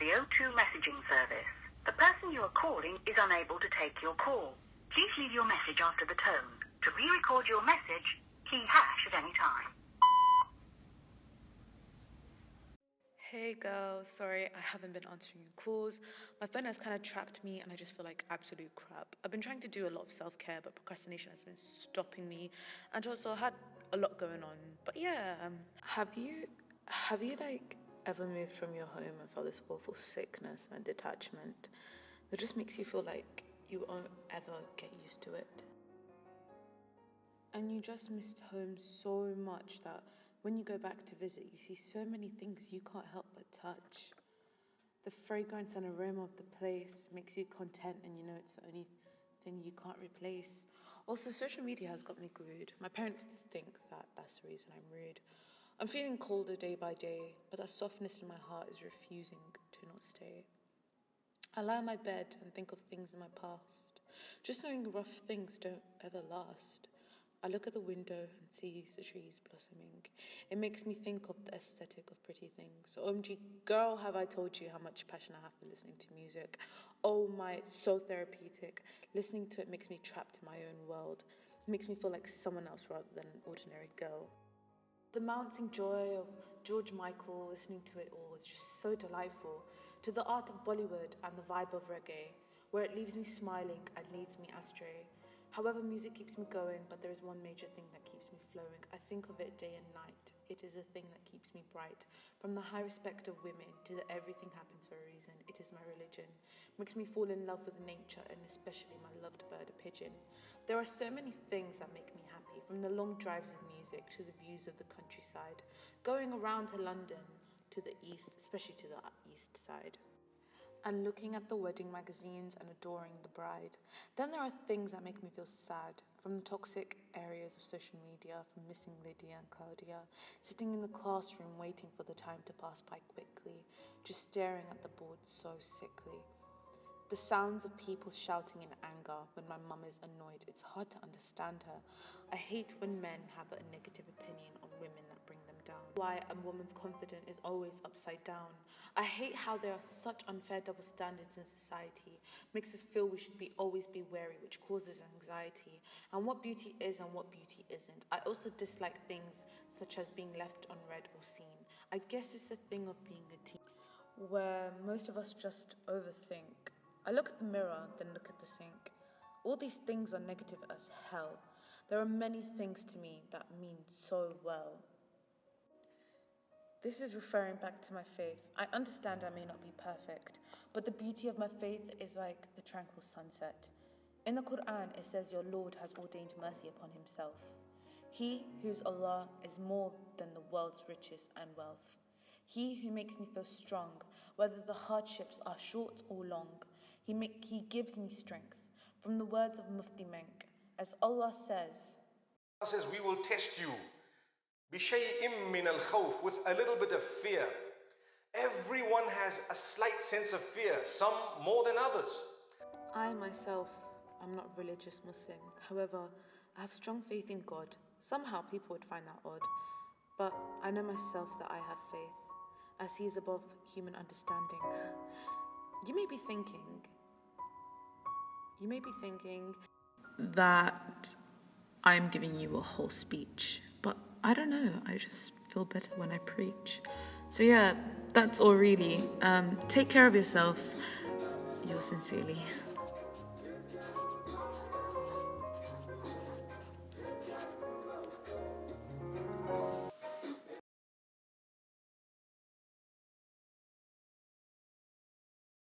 the O2 messaging service. The person you are calling is unable to take your call. Please leave your message after the tone. To re-record your message, key hash at any time. Hey girl, sorry I haven't been answering your calls. My phone has kind of trapped me and I just feel like absolute crap. I've been trying to do a lot of self-care, but procrastination has been stopping me. And also I had a lot going on. But yeah, have you like ever moved from your home and felt this awful sickness and detachment that just makes you feel like you won't ever get used to it? And you just missed home so much that when you go back to visit, you see so many things you can't help but touch. The fragrance and aroma of the place makes you content, and you know it's the only thing you can't replace. Also, social media has got me glued. My parents think that that's the reason I'm rude. I'm feeling colder day by day, but that softness in my heart is refusing to not stay. I lie on my bed and think of things in my past, just knowing rough things don't ever last. I look at the window and see the trees blossoming. It makes me think of the aesthetic of pretty things. OMG, girl, have I told you how much passion I have for listening to music. Oh my, it's so therapeutic. Listening to it makes me trapped in my own world. It makes me feel like someone else rather than an ordinary girl. The mounting joy of George Michael, listening to it all is just so delightful. To the art of Bollywood and the vibe of reggae, where it leaves me smiling and leads me astray. However, music keeps me going, but there is one major thing that keeps me flowing. I think of it day and night. It is a thing that keeps me bright. From the high respect of women to the everything happens for a reason, it is my religion. Makes me fall in love with nature and especially my loved bird, a pigeon. There are so many things that make me happy, from the long drives with music to the views of the countryside, going around to London, to the east, especially to the east side, and looking at the wedding magazines and adoring the bride. Then there are things that make me feel sad, from the toxic areas of social media, from missing Lydia and Claudia, sitting in the classroom waiting for the time to pass by quickly, just staring at the board so sickly. The sounds of people shouting in anger when my mum is annoyed, it's hard to understand her. I hate when men have a negative opinion on women that bring them down. Why a woman's confidence is always upside down. I hate how there are such unfair double standards in society. Makes us feel we should always be wary, which causes anxiety. And what beauty is and what beauty isn't. I also dislike things such as being left unread or seen. I guess it's a thing of being a teen, where most of us just overthink. I look at the mirror, then look at the sink. All these things are negative as hell. There are many things to me that mean so well. This is referring back to my faith. I understand I may not be perfect, but the beauty of my faith is like the tranquil sunset. In the Quran, it says your Lord has ordained mercy upon himself. He who's Allah is more than the world's riches and wealth. He who makes me feel strong, whether the hardships are short or long. He gives me strength. From the words of Mufti Menk, as Allah says, we will test you بِشَيْءٍ مِّنَ الْخَوْفِ, with a little bit of fear. Everyone has a slight sense of fear, some more than others. I myself am not religious Muslim. However, I have strong faith in God. Somehow people would find that odd. But I know myself that I have faith, as He is above human understanding. You may be thinking that I'm giving you a whole speech, but I don't know, I just feel better when I preach. So yeah, that's all really. Take care of yourself. Yours sincerely.